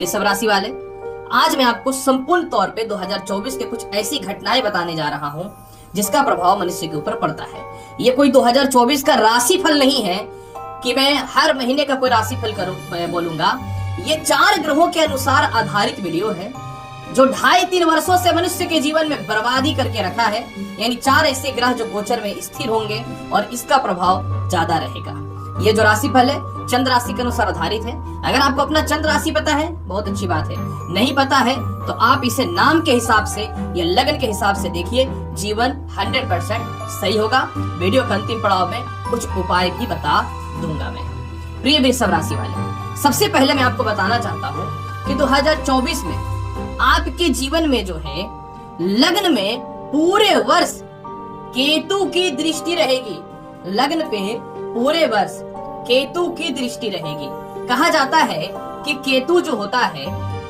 वृषभ राशि वाले, आज मैं आपको संपूर्ण तौर पे 2024 के कुछ ऐसी घटनाएं बताने जा रहा हूं जिसका प्रभाव मनुष्य के ऊपर पड़ता है। ये कोई 2024 का राशिफल नहीं है कि मैं हर महीने का कोई राशिफल बोलूंगा। ये 4 ग्रहों के अनुसार आधारित वीडियो है जो 2.5-3 वर्षों से मनुष्य के जीवन में बर्बादी करके रखा है। यानी 4 ऐसे ग्रह जो गोचर में स्थिर होंगे और इसका प्रभाव ज्यादा रहेगा। ये जो राशिफल है चंद्र राशि के अनुसार आधारित है। अगर आपको अपना चंद्र राशि पता है बहुत अच्छी बात है, नहीं पता है तो आप इसे नाम के हिसाब से या लगन के हिसाब से देखिए, जीवन 100% सही होगा। वीडियो के अंतिम पड़ाव में कुछ उपाय भी बता दूंगा मैं। प्रिय वृषभ राशि वाले, सबसे पहले मैं आपको बताना चाहता हूँ कि 2024 में आपके जीवन में जो है लग्न में पूरे वर्ष केतु की दृष्टि रहेगी। लग्न पे पूरे वर्ष केतु की दृष्टि रहेगी। कहा जाता है कि केतु जो होता है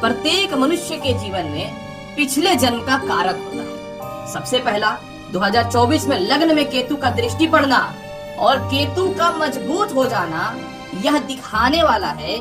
प्रत्येक मनुष्य के जीवन में पिछले जन्म का कारक होता है। सबसे पहला 2024 में लग्न में केतु का दृष्टि पड़ना और केतु का मजबूत हो जाना यह दिखाने वाला है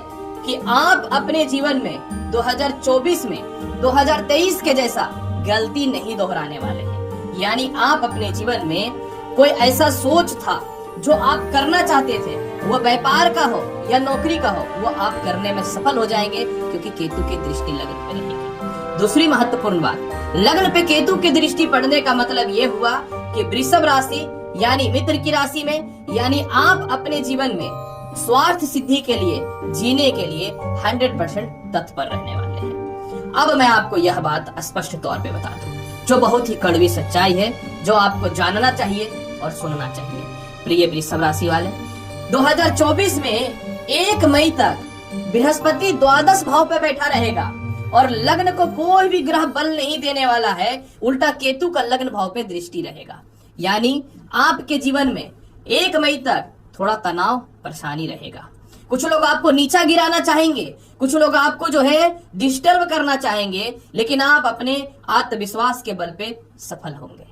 कि आप अपने जीवन में 2024 में 2023 के जैसा गलती नहीं दोहराने वाले हैं। यानी आप अपने जीवन में कोई ऐसा सोच था जो आप करना चाहते थे, वो व्यापार का हो या नौकरी का हो, वो आप करने में सफल हो जाएंगे क्योंकि केतु की दृष्टि लग्न पे रहेगी। दूसरी महत्वपूर्ण बात, लग्न पे केतु की दृष्टि पड़ने का मतलब ये हुआ कि वृषभ राशि यानी मित्र की राशि में, यानी आप अपने जीवन में स्वार्थ सिद्धि के लिए, जीने के लिए 100% तत्पर रहने वाले हैं। अब मैं आपको यह बात स्पष्ट तौर पे बता दूं जो बहुत ही कड़वी सच्चाई है, जो आपको जानना चाहिए और सुनना चाहिए। प्रिय वृषभ राशि वाले, 2024 में 1 मई तक बृहस्पति द्वादश भाव पे बैठा रहेगा और लग्न को कोई भी ग्रह बल नहीं देने वाला है, उल्टा केतु का लग्न भाव पे दृष्टि रहेगा। यानी आपके जीवन में 1 मई तक थोड़ा तनाव परेशानी रहेगा। कुछ लोग आपको नीचा गिराना चाहेंगे, कुछ लोग आपको जो है डिस्टर्ब करना चाहेंगे, लेकिन आप अपने आत्मविश्वास के बल पे सफल होंगे।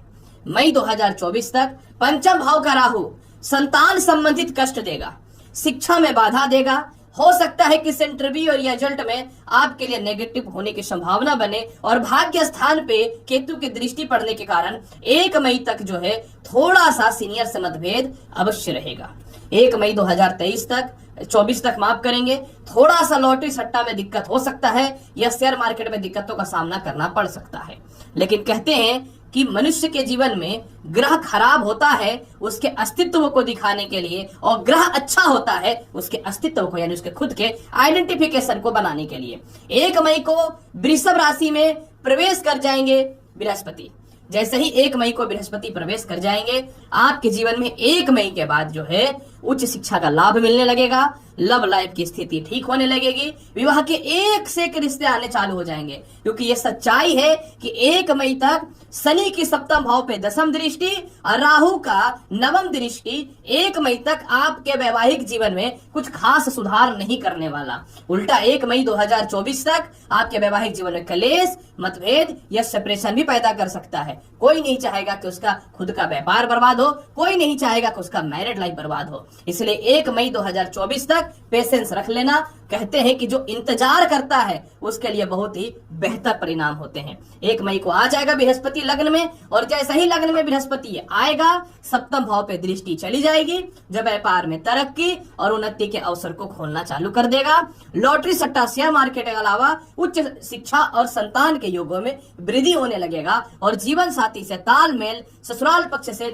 मई 2024 तक पंचम भाव का राहु संतान संबंधित कष्ट देगा, शिक्षा में बाधा देगा। हो सकता है कि इंटरव्यू और रिजल्ट में आपके लिए नेगेटिव होने की संभावना बने और भाग्य स्थान पे केतु की दृष्टि पड़ने के कारण 1 मई तक जो है थोड़ा सा सीनियर से मतभेद अवश्य रहेगा। 1 मई 2023 तक 24 तक माफ करेंगे, थोड़ा सा लॉटरी सट्टा में दिक्कत हो सकता है या शेयर मार्केट में दिक्कतों का सामना करना पड़ सकता है। लेकिन कहते हैं कि मनुष्य के जीवन में ग्रह खराब होता है उसके अस्तित्व को दिखाने के लिए और ग्रह अच्छा होता है उसके अस्तित्व को यानी उसके खुद के आइडेंटिफिकेशन को बनाने के लिए। 1 मई को वृषभ राशि में प्रवेश कर जाएंगे बृहस्पति। जैसे ही 1 मई को बृहस्पति प्रवेश कर जाएंगे, आपके जीवन में 1 मई के बाद जो है उच्च शिक्षा का लाभ मिलने लगेगा, लव लाइफ की स्थिति ठीक होने लगेगी, विवाह के एक से एक रिश्ते आने चालू हो जाएंगे। क्योंकि ये सच्चाई है कि 1 मई तक शनि की सप्तम भाव पे दशम दृष्टि और राहु का नवम दृष्टि 1 मई तक आपके वैवाहिक जीवन में कुछ खास सुधार नहीं करने वाला। उल्टा 1 मई 2024 तक आपके वैवाहिक जीवन में कलेश, मतभेद या सेपरेशन भी पैदा कर सकता है। कोई नहीं चाहेगा कि उसका खुद का व्यापार बर्बाद हो, कोई नहीं चाहेगा कि उसका मैरिड लाइफ बर्बाद हो। इसलिए 1 मई 2024 तक पेशेंस रख लेना। कहते हैं कि जो इंतजार करता है उसके लिए बहुत ही बेहतर परिणाम होते हैं। 1 मई को आ जाएगा बृहस्पति लग्न में और जैसे ही लग्न में बृहस्पति आएगा सप्तम भाव पे दृष्टि चली जाएगी, जब व्यापार में तरक्की और उन्नति के अवसर को खोलना चालू कर देगा। लॉटरी सट्टा शेयर मार्केट के अलावा उच्च शिक्षा और संतान के योगों में वृद्धि होने लगेगा और जीवन साथी से तालमेल, ससुराल पक्ष से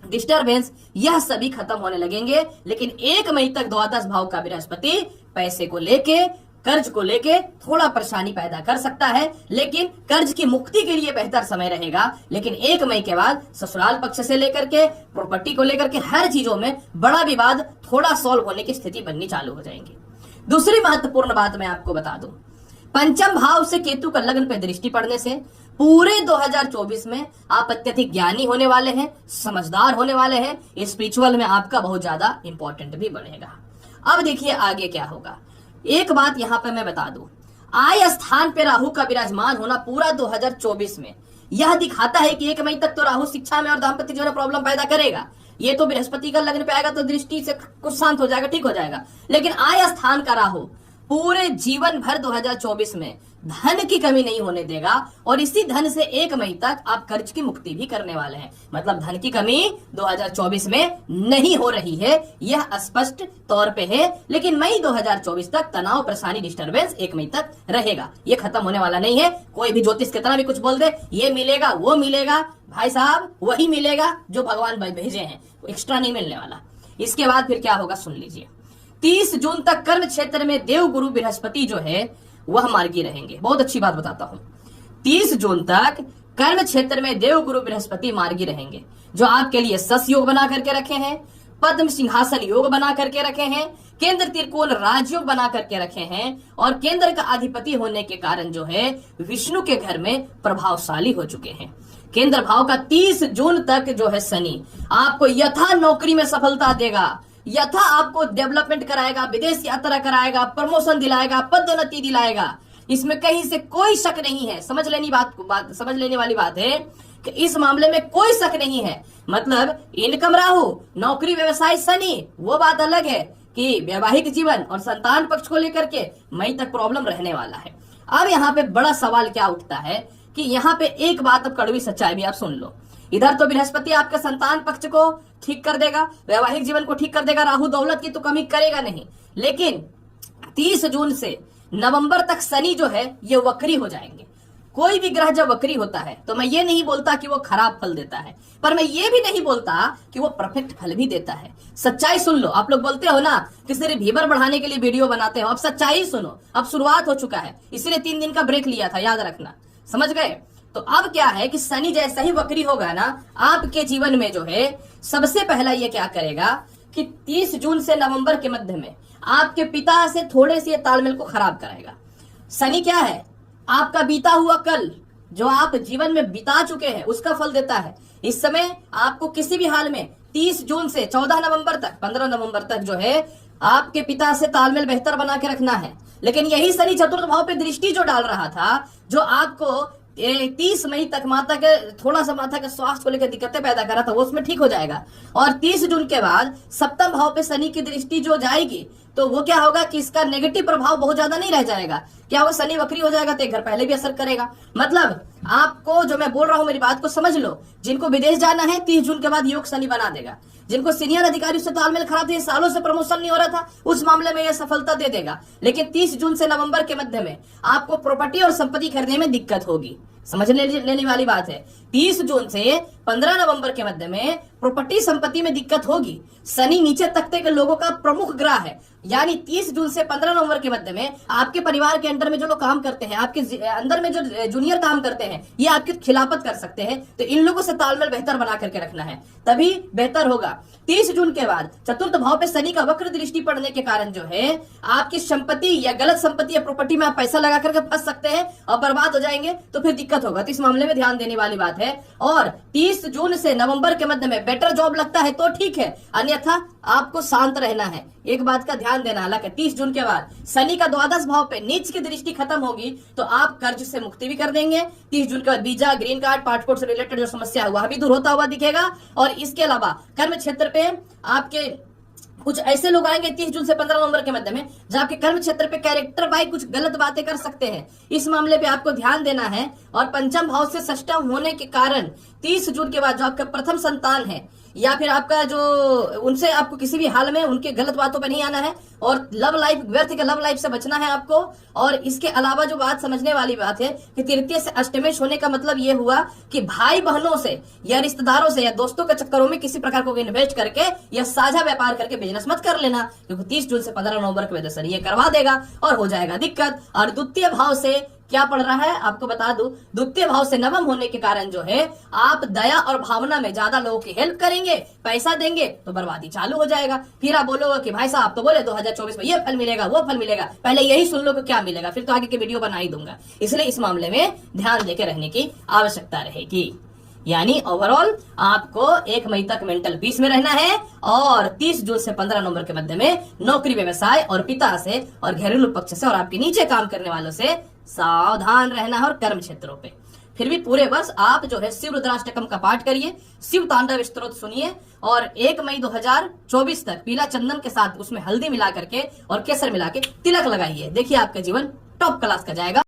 डिस्टरबेंस, यह सभी खत्म होने लगेंगे। लेकिन 1 मई तक द्वादश भाव का बृहस्पति पैसे को लेके, कर्ज को लेके थोड़ा परेशानी पैदा कर सकता है, लेकिन कर्ज की मुक्ति के लिए बेहतर समय रहेगा। लेकिन 1 मई के बाद ससुराल पक्ष से लेकर के प्रॉपर्टी को लेकर के हर चीजों में बड़ा विवाद थोड़ा सॉल्व होने की स्थिति बननी चालू हो जाएंगी। दूसरी महत्वपूर्ण बात मैं आपको बता दूं, पंचम भाव से केतु का लग्न पे दृष्टि पड़ने से पूरे 2024 में आप अत्यधिक ज्ञानी होने वाले हैं, समझदार होने वाले हैं, स्पिरिचुअल में आपका बहुत ज्यादा इंपॉर्टेंट भी बढ़ेगा। अब देखिए आगे क्या होगा। एक बात यहाँ पे मैं बता दूं, आय स्थान पे राहु का विराजमान होना पूरा 2024 में यह दिखाता है कि 1 मई तक तो राहु शिक्षा में और दाम्पत्य जीवन में प्रॉब्लम पैदा करेगा। ये तो बृहस्पति का लग्न पे आएगा तो दृष्टि से कुछ शांत हो जाएगा, ठीक हो जाएगा। लेकिन आय स्थान का राहु पूरे जीवन भर 2024 में धन की कमी नहीं होने देगा और इसी धन से 1 मई तक आप कर्ज की मुक्ति भी करने वाले हैं। मतलब धन की कमी 2024 में नहीं हो रही है, यह स्पष्ट तौर पे है। लेकिन मई 2024 तक तनाव, परेशानी, डिस्टर्बेंस 1 मई तक रहेगा, ये खत्म होने वाला नहीं है। कोई भी ज्योतिष कितना भी कुछ बोल दे, ये मिलेगा वो मिलेगा, भाई साहब वही मिलेगा जो भगवान भेजे हैं, एक्स्ट्रा नहीं मिलने वाला। इसके बाद फिर क्या होगा सुन लीजिए। 30 जून तक कर्म क्षेत्र में देव गुरु बृहस्पति जो है वह मार्गी रहेंगे। बहुत अच्छी बात बताता हूं, 30 जून तक कर्म क्षेत्र में देव गुरु बृहस्पति मार्गी रहेंगे, जो आपके लिए सस योग बना करके रखे हैं, पद्म सिंहासन योग बना करके रखे हैं, केंद्र त्रिकोण राजयोग बना करके रखे हैं और केंद्र का अधिपति होने के कारण जो है विष्णु के घर में प्रभावशाली हो चुके हैं। केंद्र भाव का 30 जून तक जो है शनि आपको यथा नौकरी में सफलता देगा, यथा आपको डेवलपमेंट कराएगा, विदेश यात्रा कराएगा, प्रमोशन दिलाएगा, पदोन्नति दिलाएगा। इसमें कहीं से कोई शक नहीं है। समझ लेने वाली बात है कि इस मामले में कोई शक नहीं है। मतलब इनकम राहु, नौकरी व्यवसाय शनि, वो बात अलग है कि वैवाहिक जीवन और संतान पक्ष को लेकर के मई तक प्रॉब्लम रहने वाला है। अब यहाँ पे बड़ा सवाल क्या उठता है कि यहाँ पे एक बात, अब कड़वी सच्चाई भी आप सुन लो। इधर तो बृहस्पति आपके संतान पक्ष को ठीक कर देगा, वैवाहिक जीवन को ठीक कर देगा, राहु दौलत की तो कमी करेगा नहीं। लेकिन 30 जून से नवंबर तक शनि जो है ये वक्री हो जाएंगे। कोई भी ग्रह जब वक्री होता है तो मैं ये नहीं बोलता कि वो खराब फल देता है, पर मैं ये भी नहीं बोलता कि वो परफेक्ट फल भी देता है। सच्चाई सुन लो। आप लोग बोलते हो ना कि सिर्फ व्यूअर बढ़ाने के लिए वीडियो बनाते हो, अब सच्चाई सुनो। अब शुरुआत हो चुका है, इसलिए 3 दिन का ब्रेक लिया था, याद रखना, समझ गए। तो अब क्या है कि शनि जैसा ही वक्री होगा ना आपके जीवन में जो है, सबसे पहला ये क्या करेगा कि 30 जून से नवंबर के मध्य में आपके पिता से थोड़े से तालमेल को खराब कराएगा। शनि क्या है, आपका बीता हुआ कल जो आप जीवन में बिता चुके हैं उसका फल देता है। इस समय आपको किसी भी हाल में 30 जून से 14 नवंबर तक, 15 नवंबर तक जो है आपके पिता से तालमेल बेहतर बना के रखना है। लेकिन यही शनि चतुर्थ भाव पे दृष्टि जो डाल रहा था, जो आपको 30 मई तक माता के स्वास्थ्य को लेकर दिक्कतें पैदा कर रहा था, वो उसमें ठीक हो जाएगा। और 30 जून के बाद सप्तम भाव पे शनि की दृष्टि जो जाएगी तो वो क्या होगा कि इसका नेगेटिव प्रभाव बहुत ज्यादा नहीं रह जाएगा। क्या वो शनि वक्री हो जाएगा तो एक घर पहले भी असर करेगा। मतलब आपको जो मैं बोल रहा हूं मेरी बात को समझ लो। जिनको विदेश जाना है 30 जून के बाद योग शनि बना देगा। जिनको सीनियर अधिकारी से तालमेल खराब थे, सालों से प्रमोशन नहीं हो रहा था, उस मामले में यह सफलता दे देगा। लेकिन 30 जून से नवंबर के मध्य में आपको प्रॉपर्टी और संपत्ति खरीदने में दिक्कत होगी। समझ लेने वाली बात है। 30 जून से 15 नवंबर के मध्य में प्रॉपर्टी संपत्ति में दिक्कत होगी। शनि नीचे तख्ते के लोगों का प्रमुख ग्रह है, यानी 30 जून से 15 नवंबर के मध्य में आपके परिवार के अंडर में जो लोग काम करते हैं, आपके अंदर में जो जूनियर काम करते हैं, ये आपकी खिलाफत कर सकते हैं। तो इन लोगों से तालमेल बेहतर बना करके रखना है, तभी बेहतर होगा। 30 जून के बाद चतुर्थ भाव पे शनि का वक्र दृष्टि पड़ने के कारण जो है आपकी संपत्ति या गलत संपत्ति या प्रॉपर्टी में आप पैसा लगा करके फंस सकते हैं और बर्बाद हो जाएंगे, तो फिर दिक्कत होगा। तो इस मामले में ध्यान देने वाली बात है। और 30 जून से नवंबर के मध्य में बेटर जॉब लगता है तो ठीक है, अन्यथा आपको शांत रहना है। एक बात का ध्यान देना, हालांकि 30 जून के बाद शनि का द्वादश भाव पे नीच की दृष्टि खत्म होगी तो आप कर्ज से मुक्ति भी कर देंगे। 30 जून के बाद वीजा, ग्रीन कार्ड, पासपोर्ट से रिलेटेड जो समस्या है वह भी दूर होता हुआ दिखेगा। और इसके अलावा कर्म क्षेत्र पे आपके कुछ ऐसे लोग आएंगे 30 जून से 15 नवंबर के मध्य में जो आपके कर्म क्षेत्र पे कैरेक्टर बाई कुछ गलत बातें कर सकते हैं। इस मामले पे आपको ध्यान देना है। और पंचम भाव से षष्टम होने के कारण 30 जून के बाद जो आपका प्रथम संतान है या फिर आपका जो उनसे आपको किसी भी हाल में उनके गलत बातों पे नहीं आना है। और लव लाइफ, व्यर्थ के लव लाइफ से बचना है आपको। और इसके अलावा जो बात समझने वाली बात है कि तृतीय से अष्टमेश होने का मतलब ये हुआ कि भाई बहनों से या रिश्तेदारों से या दोस्तों के चक्करों में किसी प्रकार को इन्वेस्ट करके या साझा व्यापार करके बिजनेस मत कर लेना, क्योंकि 30 जून से 15 नवंबर के वजह से ये करवा देगा और हो जाएगा दिक्कत। और द्वितीय भाव से क्या पड़ रहा है आपको बता दूं, द्वितीय भाव से नवम होने के कारण जो है आप दया और भावना में ज्यादा लोगों की हेल्प करेंगे, पैसा देंगे तो बर्बादी चालू हो जाएगा। फिर आप बोलोगे कि भाई साहब तो बोले 2024 में ये फल मिलेगा वो फल मिलेगा, पहले यही सुन लो कि क्या मिलेगा, फिर तो आगे की वीडियो बना ही दूंगा। इसलिए इस मामले में ध्यान देकर रहने की आवश्यकता रहेगी। यानी ओवरऑल आपको 1 मई तक मेंटल पीस में रहना है और 30 जून से 15 नवंबर के मध्य में नौकरी, व्यवसाय और पिता से और घरेलू पक्ष से और आपके नीचे काम करने वालों से सावधान रहना है और कर्म क्षेत्रों पे। फिर भी पूरे वर्ष आप जो है शिव रुद्राष्टकम का पाठ करिए, शिव तांडव स्तोत्र सुनिए और 1 मई 2024 तक पीला चंदन के साथ उसमें हल्दी मिला करके और केसर मिला के तिलक लगाइए। देखिए आपका जीवन टॉप क्लास का जाएगा।